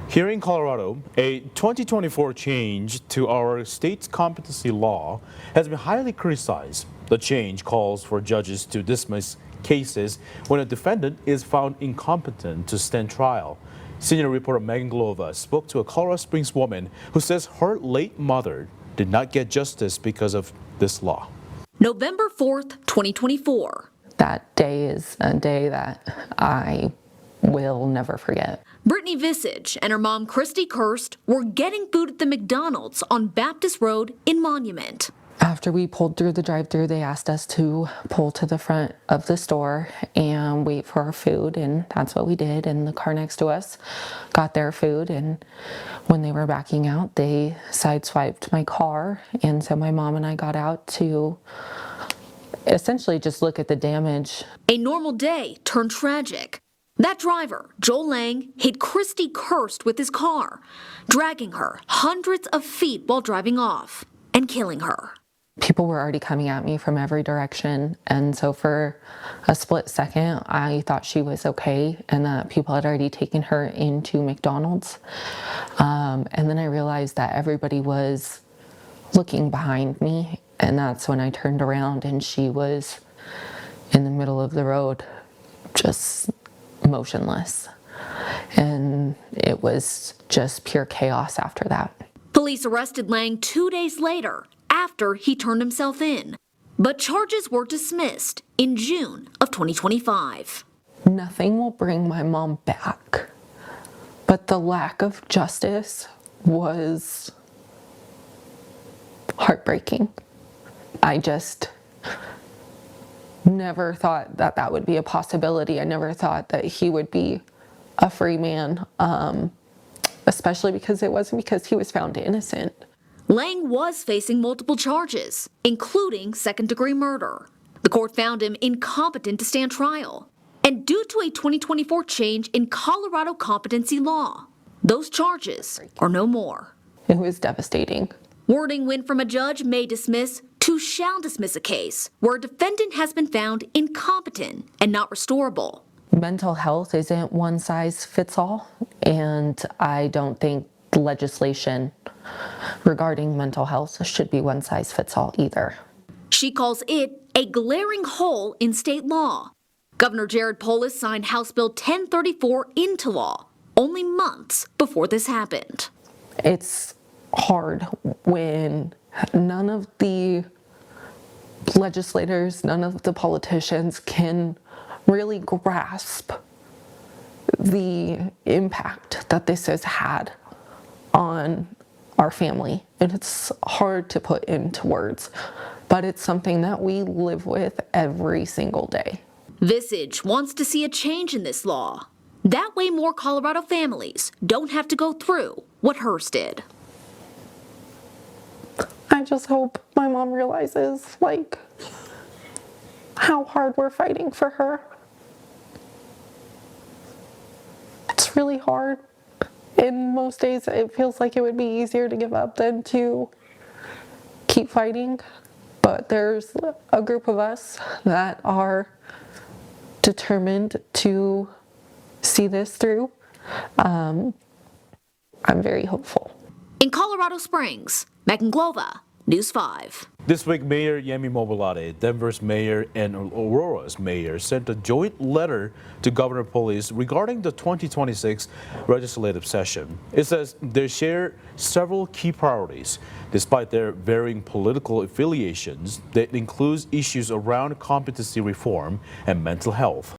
Here in Colorado, a 2024 change to our state's competency law has been highly criticized. The change calls for judges to dismiss cases when a defendant is found incompetent to stand trial. Senior reporter Megan Glova spoke to a Colorado Springs woman who says her late mother did not get justice because of this law. November 4th, 2024. That day is a day that I will never forget. Brittany Visage and her mom, Kristy Kerst, were getting food at the McDonald's on Baptist Road in Monument. After we pulled through the drive-thru, they asked us to pull to the front of the store and wait for our food, and that's what we did. And the car next to us got their food, and when they were backing out, they sideswiped my car, and so my mom and I got out to essentially just look at the damage. A normal day turned tragic. That driver, Joel Lang, hit Kristy Kerst with his car, dragging her hundreds of feet while driving off and killing her. People were already coming at me from every direction, and so for a split second, I thought she was okay and that people had already taken her into McDonald's. And then I realized that everybody was looking behind me, and that's when I turned around and she was in the middle of the road, just motionless. And it was just pure chaos after that. Police arrested Lang 2 days later after he turned himself in, but charges were dismissed in June of 2025. Nothing will bring my mom back, but the lack of justice was heartbreaking. I just never thought that that would be a possibility. I never thought that he would be a free man, especially because it wasn't because he was found innocent. Lang was facing multiple charges, including second-degree murder. The court found him incompetent to stand trial. And due to a 2024 change in Colorado competency law, those charges are no more. It was devastating. Wording went from a judge may dismiss to shall dismiss a case where a defendant has been found incompetent and not restorable. Mental health isn't one size fits all, and I don't think legislation regarding mental health should be one size fits all either. She calls it a glaring hole in state law. Governor Jared Polis signed House Bill 1034 into law only months before this happened. It's hard when none of the legislators, none of the politicians can really grasp the impact that this has had on our family. And it's hard to put into words, but it's something that we live with every single day. Visage wants to see a change in this law. That way more Colorado families don't have to go through what hers did. I just hope my mom realizes, how hard we're fighting for her. It's really hard. And most days it feels like it would be easier to give up than to keep fighting. But there's a group of us that are determined to see this through. I'm very hopeful. In Colorado Springs, Megan Glova, News 5. This week, Mayor Yemi Mobolade, Denver's mayor, and Aurora's mayor sent a joint letter to Governor Polis regarding the 2026 legislative session. It says they share several key priorities, despite their varying political affiliations, that includes issues around competency reform and mental health.